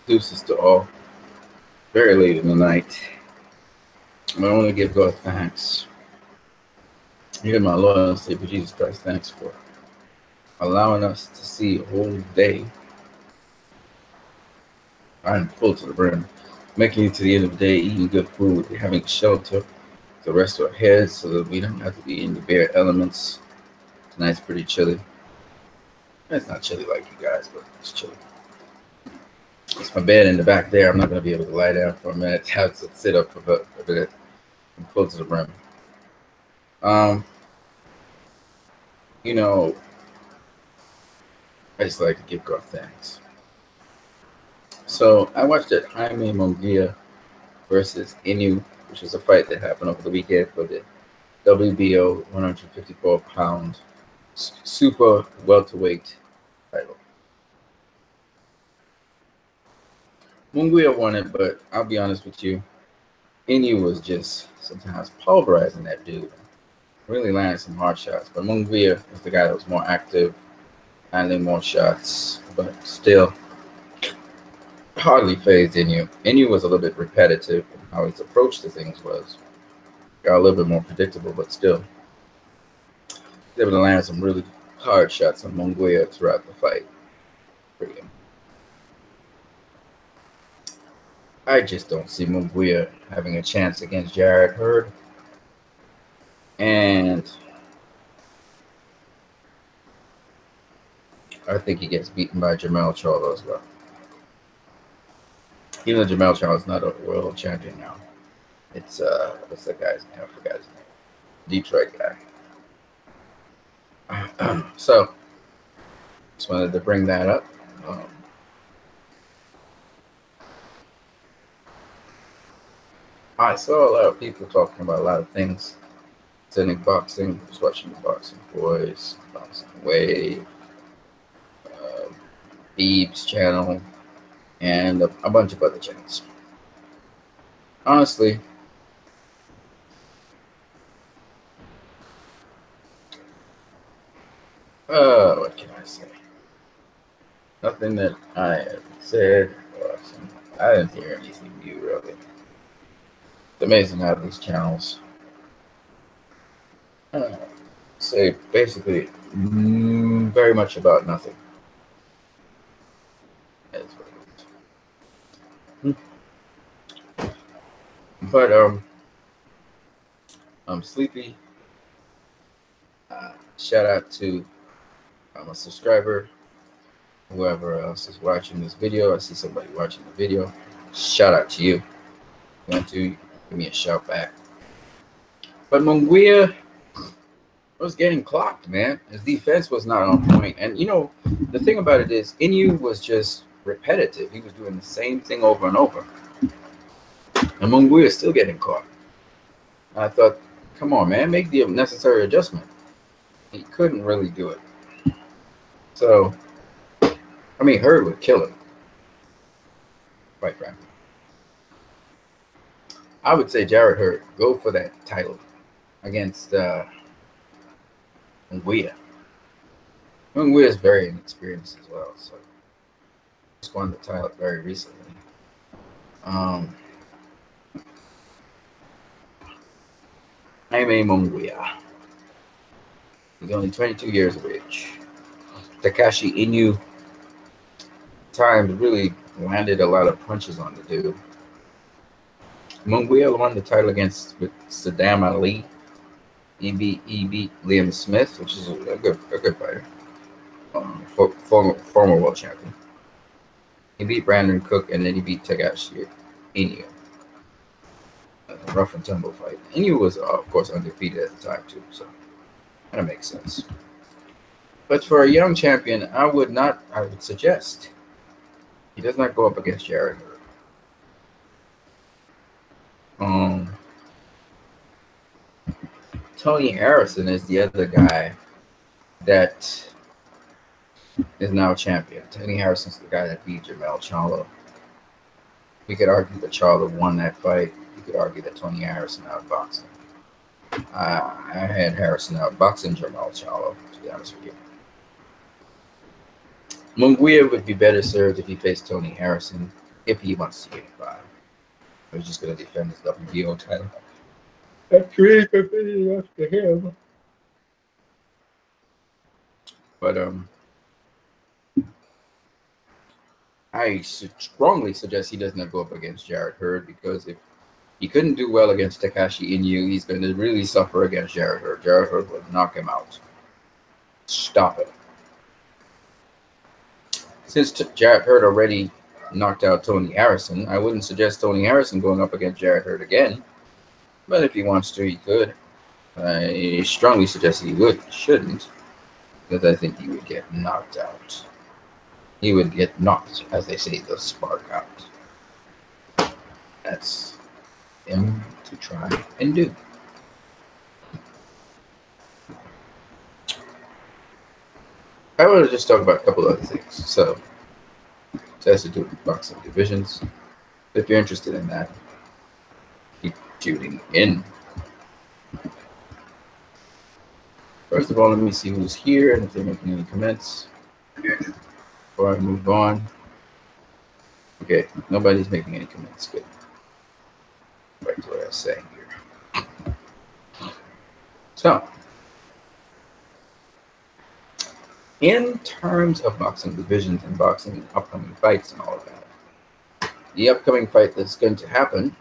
Deuces to all. Very late in the night. I want to give God thanks. Hear my Lord and Savior Jesus Christ, thanks for allowing us to see a whole day. I'm full to the brim. Making it to the end of the day, eating good food, having shelter to rest our heads so that we don't have to be in the bare elements. Tonight's pretty chilly. It's not chilly like you guys, but it's chilly. It's my bed in the back there. I'm not going to be able to lie down for a minute. Have to sit up for a bit. I'm full to the brim. You know, I just like to give God thanks. So I watched that Jaime Mungia versus Inoue, which is a fight that happened over the weekend for the WBO 154-pound super welterweight title. Mungia won it, but I'll be honest with you, Inoue was just sometimes pulverizing that dude. Really landing some hard shots, but Mungia was the guy that was more active, landing more shots, but still hardly phased Inoue. Inoue was a little bit repetitive in how his approach to things was. Got a little bit more predictable, but still was able to land some really hard shots on Mungia throughout the fight. I just don't see Mungia having a chance against Jarrett Hurd. And I think he gets beaten by Jermell Charlo as well. Even though Jermell Charlo is not a world champion now. It's what's that guy's name? I forgot his name. Detroit guy. So just wanted to bring that up. I saw a lot of people talking about a lot of things. Sending boxing, was watching the Boxing Boys, Boxing Wave, Beeb's channel, and a bunch of other channels. Honestly, what can I say? Nothing that I have said. I didn't hear anything new, really. It's amazing how these channels say basically very much about nothing. That's what it is. But I'm sleepy. Shout out to my subscriber, whoever else is watching this video. I see somebody watching the video. Shout out to you. If you want to, give me a shout back. But Mungia was getting clocked, man. His defense was not on point. And, you know, the thing about it is Inoue was just repetitive. He was doing the same thing over and over. And Mungia is still getting caught. And I thought, come on, man, make the necessary adjustment. He couldn't really do it. So, I mean, Hurd would kill him, quite frankly. I would say Jarrett Hurd, go for that title against Mungia. Mungia is very inexperienced as well, so just won the title very recently. Jaime Mungia. He's only 22 years of age. Takashi Inoue times really landed a lot of punches on the dude. Mungia won the title with Saddam Ali. He beat Liam Smith, which is a good fighter. Former world champion. He beat Brandon Cook, and then he beat Takashi Inoue. A rough and tumble fight. Inoue was, of course, undefeated at the time too, so that makes sense. But for a young champion, I would suggest he does not go up against Jarrett Hurd. Tony Harrison is the other guy that is now champion. Tony Harrison's the guy that beat Jermell Charlo. We could argue that Charlo won that fight. You could argue that Tony Harrison outboxed him. I had Harrison outboxing Jermell Charlo, to be honest with you. Mungia would be better served if he faced Tony Harrison. if he wants to unify. He's just going to defend his WBO title. That's really up to him. But I strongly suggest he does not go up against Jarrett Hurd, because if he couldn't do well against Takashi Inoue, he's going to really suffer against Jarrett Hurd. Jarrett Hurd will knock him out. Stop it. Since Jarrett Hurd already knocked out Tony Harrison, I wouldn't suggest Tony Harrison going up against Jarrett Hurd again. But if he wants to, he could. I strongly suggest he shouldn't, because I think he would get knocked out. He would get knocked, as they say, the spark out. That's him to try and do. I want to just talk about a couple other things. So, it has to do with boxing divisions. If you're interested in that, keep tuning in. First of all, let me see who's here and if they're making any comments before I move on. Okay, nobody's making any comments. Good. Back to what I was saying here. So, in terms of boxing divisions and boxing upcoming fights and all of that, the upcoming fight that's going to happen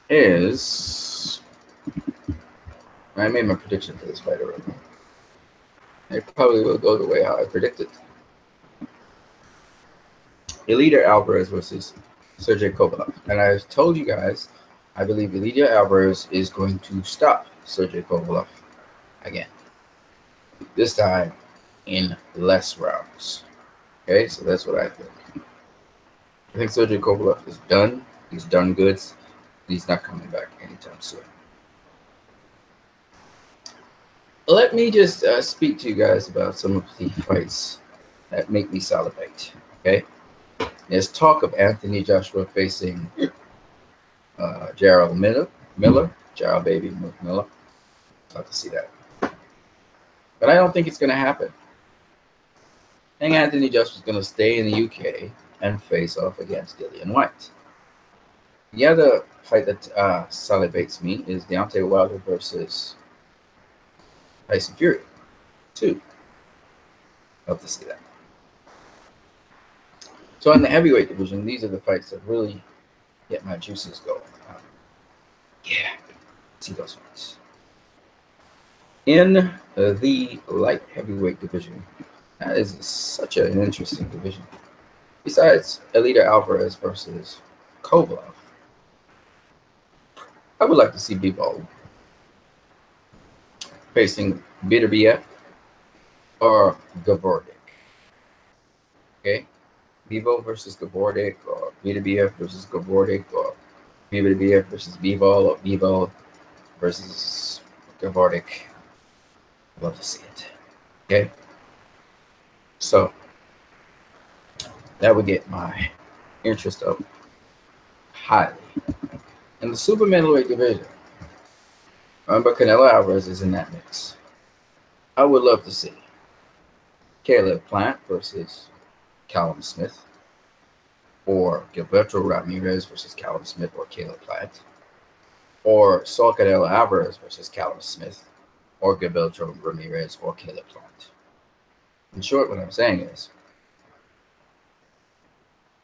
is, I made my prediction for this fight already. It probably will go the way how I predicted. Elida Alvarez versus Sergey Kovalev. And I've told you guys, I believe Elida Alvarez is going to stop Sergey Kovalev again. This time in less rounds. Okay, so that's what I think. I think Sergey Kovalev is done. He's done goods. He's not coming back anytime soon. Let me just speak to you guys about some of the fights that make me salivate. Okay, there's talk of Anthony Joshua facing Gerald Miller, Gerald Baby Miller. I'd love to see that. But I don't think it's going to happen. I think Anthony Joshua's going to stay in the UK and face off against Dillian Whyte. The other fight that salivates me is Deontay Wilder versus Tyson Fury. 2. Love to see that. So in the heavyweight division, these are the fights that really get my juices going. Yeah, see those fights. In the light heavyweight division, that is such an interesting division. Besides Elida Alvarez versus Kovalev, I would like to see Bivol facing Beterbiev or Gavordik. Okay, Bivol versus Gavordik, or Beterbiev versus Gavordik, or Beterbiev versus Bivol, or Bivol versus Gavordik. I'd love to see it. Okay, so that would get my interest up highly. In the super middleweight division, remember Canelo Alvarez is in that mix. I would love to see Caleb Plant versus Callum Smith, or Gilberto Ramirez versus Callum Smith or Caleb Plant, or Saul Canelo Alvarez versus Callum Smith, or Gilberto Ramirez or Caleb Plant. In short, what I'm saying is,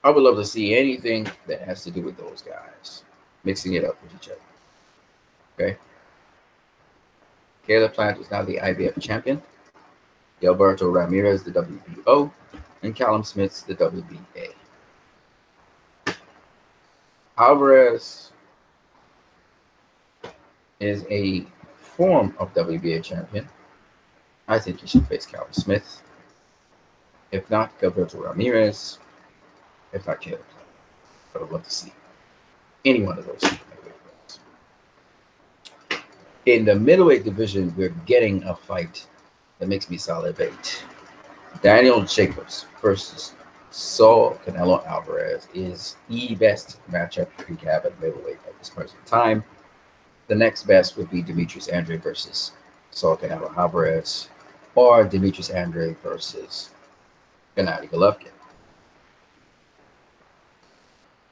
I would love to see anything that has to do with those guys, mixing it up with each other. Okay? Caleb Plant is now the IBF champion. Gilberto Ramirez, the WBO, and Callum Smith's the WBA. Alvarez is a form of WBA champion. I think he should face Callum Smith. If not, Gilberto Ramirez. If not, Caleb Plant. I would love to see any one of those two. In the middleweight division, we're getting a fight that makes me salivate. Daniel Jacobs versus Saul Canelo Alvarez is the best matchup we have at middleweight at this present time. The next best would be Demetrius Andrade versus Saul Canelo Alvarez, or Demetrius Andrade versus Gennady Golovkin.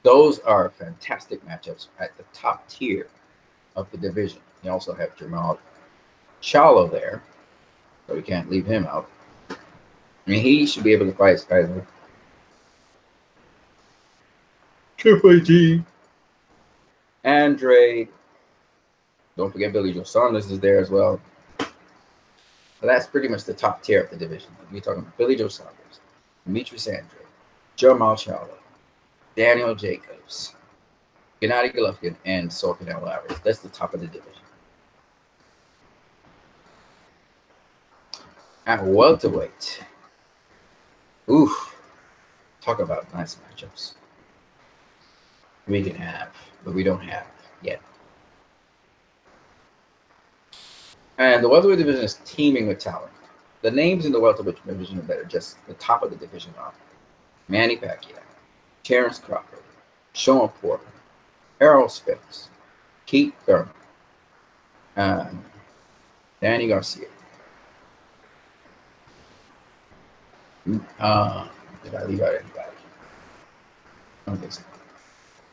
Those are fantastic matchups at the top tier of the division. You also have Jamal Charlo there, so we can't leave him out. I mean, he should be able to fight either Triple G, Andre. Don't forget Billy Joe Saunders is there as well. But that's pretty much the top tier of the division. We're talking about Billy Joe Saunders, Demetrius Andre, Jamal Charlo, Daniel Jacobs, Gennady Golovkin, and Sorkin Alvarez. That's the top of the division. At welterweight, oof, talk about nice matchups. We can have, but we don't have yet. And the welterweight division is teeming with talent. The names in the welterweight division that are just the top of the division are Manny Pacquiao, Terrence Crawford, Sean Porter, Errol Spence, Keith Thurman, Danny Garcia. Did I leave out anybody? I don't think so.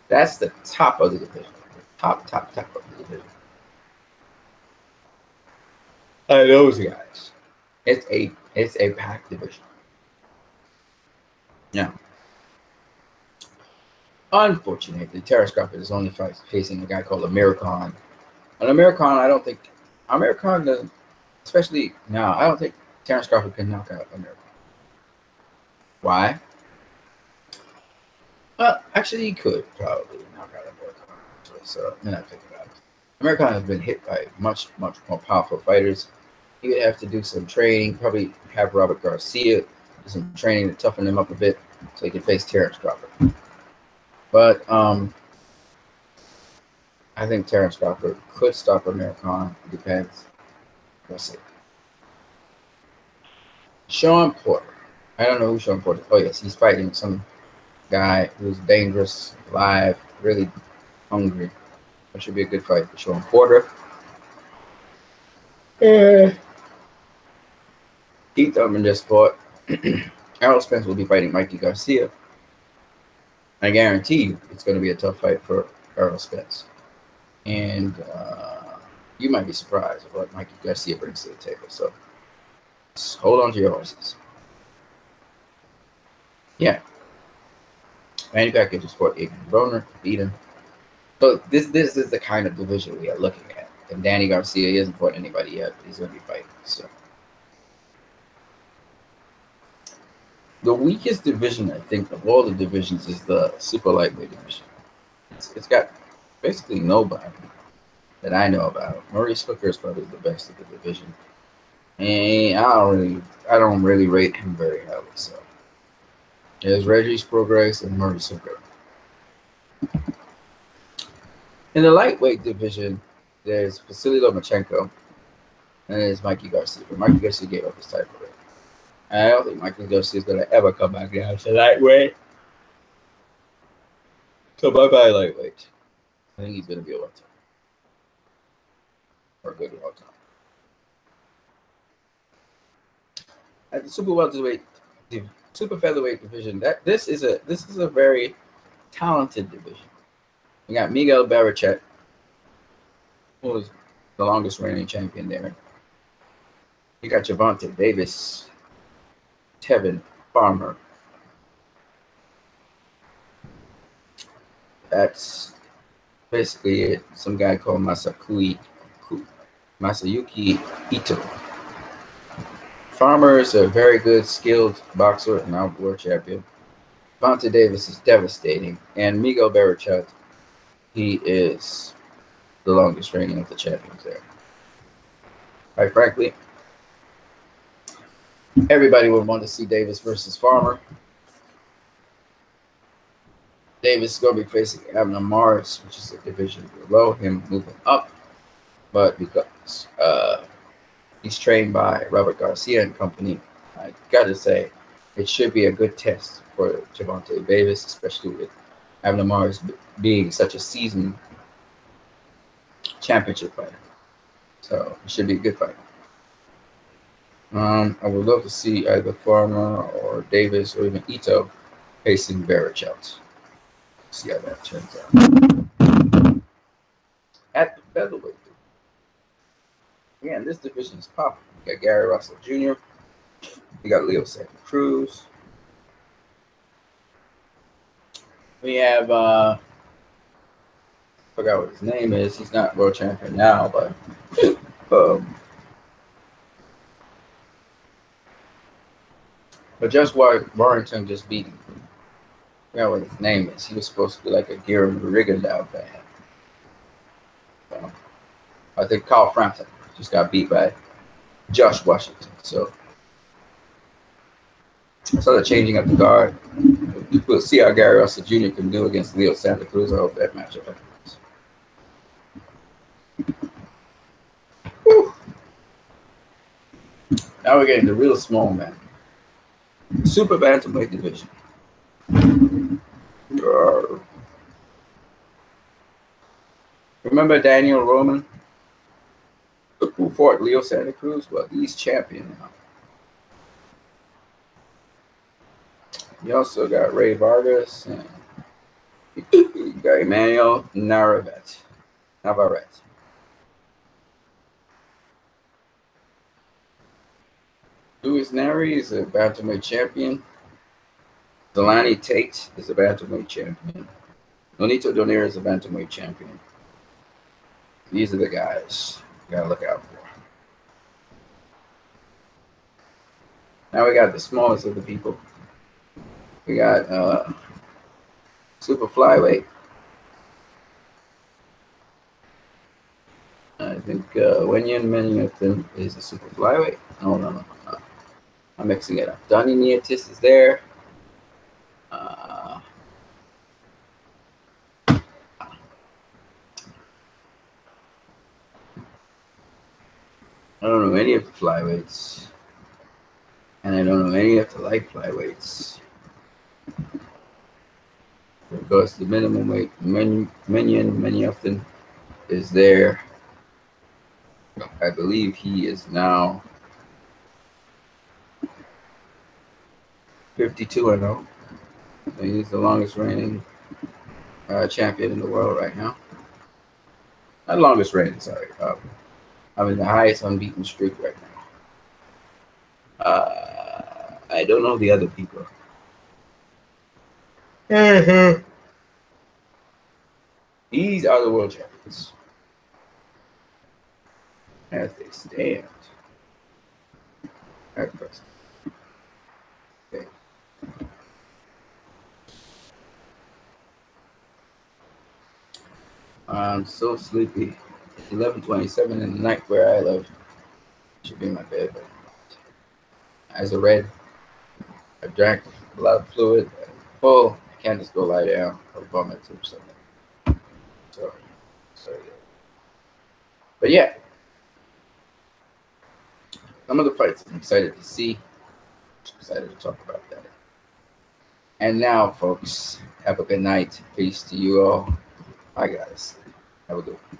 That's the top of the division. The top of the division. Those guys. It's a packed division. Now, unfortunately, Terrence Crawford is only facing a guy called Americon. And Americon, I don't think Americon, especially now, I don't think Terrence Crawford can knock out Americon. Why? Well, actually, he could probably knock out Americon. So then I think about it. Americon has been hit by much more powerful fighters. He would have to do some training, probably have Robert Garcia do some training to toughen him up a bit so he can face Terrence Crawford. But I think Terrence Crawford could stop Americon. It depends. We'll see. Sean Porter. I don't know who Sean Porter is. Oh, yes, he's fighting some guy who's dangerous, live, really hungry. That should be a good fight for Sean Porter. Keith Thurman just fought. Errol Spence will be fighting Mikey Garcia. I guarantee you it's going to be a tough fight for Errol Spence. And you might be surprised at what Mikey Garcia brings to the table. So just hold on to your horses. Yeah. Manny Pacquiao just fought Adrian Broner, beat him. So this is the kind of division we are looking at. And Danny Garcia, he hasn't fought anybody yet, but he's going to be fighting. So the weakest division, I think, of all the divisions is the super lightweight division. It's got basically nobody that I know about. Maurice Hooker is probably the best of the division, and I don't really rate him very highly. So there's Regis Prograis and Maurice Hooker. In the lightweight division, there's Vasily Lomachenko, and there's Mikey Garcia. But Mikey Garcia gave up his title. I don't think Mikey Garcia is going to ever come back down to lightweight. So bye-bye lightweight. I think he's going to be a welterweight. Or a good welterweight. At the super featherweight division, this is a very talented division. We got Miguel Barrichet, who is the longest reigning champion there. You got Gervonta Davis, Tevin Farmer. That's basically it. Some guy called Masayuki Ito. Farmer is a very good, skilled boxer and now world champion. Gervonta Davis is devastating. And Miguel Barrichet, he is the longest reigning of the champions there. Quite frankly, everybody would want to see Davis versus Farmer. Davis is going to be facing Abner Morris, which is a division below him, moving up. But because he's trained by Robert Garcia and company, I got to say, it should be a good test for Gervonta Davis, especially with Abner Morris being such a seasoned championship fighter. So it should be a good fight. I would love to see either Farmer or Davis or even Ito facing Barrichet. See how that turns out. At the featherweight, again, this division is popping. We got Gary Russell Jr. We got Leo Santa Cruz. We have forgot what his name is. He's not world champion now, but Josh Warrington just beat him. I forgot what his name is. He was supposed to be like a Garen Rigondeaux fan. So, I think Carl Frampton just got beat by Josh Washington. So they're changing up the guard. We'll see how Gary Russell Jr. can do against Leo Santa Cruz. I hope that matchup happens. Whew. Now we're getting the real small man. Super bantamweight division. Remember Daniel Roman, who fought Leo Santa Cruz? Well, he's champion now. You also got Ray Vargas and you got Emmanuel Navarrete. Luis Neri is a bantamweight champion. Delaney Tate is a bantamweight champion. Nonito Donaire is a bantamweight champion. These are the guys you gotta look out for. Now we got the smallest of the people. We got super flyweight. I think Wenyan Menyatin is a super flyweight. No. I'm mixing it up. Donnie Nietis is there. I don't know any of the flyweights. And I don't know any of the light flyweights. Because the minimum weight, Menyatin is there. I believe he is now 52-0. He's the longest reigning champion in the world right now. Not longest reigning, sorry. I'm in the highest unbeaten streak right now. I don't know the other people. These are the world champions as they stand at present. Okay. I'm so sleepy. 11:27 in the night where I live. Should be in my bed, but eyes are red. I drank a lot of fluid. I'm full. I can't just go lie down or vomit or something. Sorry. But yeah, some of the fights I'm excited to see. I'm excited to talk about that. And now, folks, have a good night. Peace to you all. I gotta sleep. Have a good one.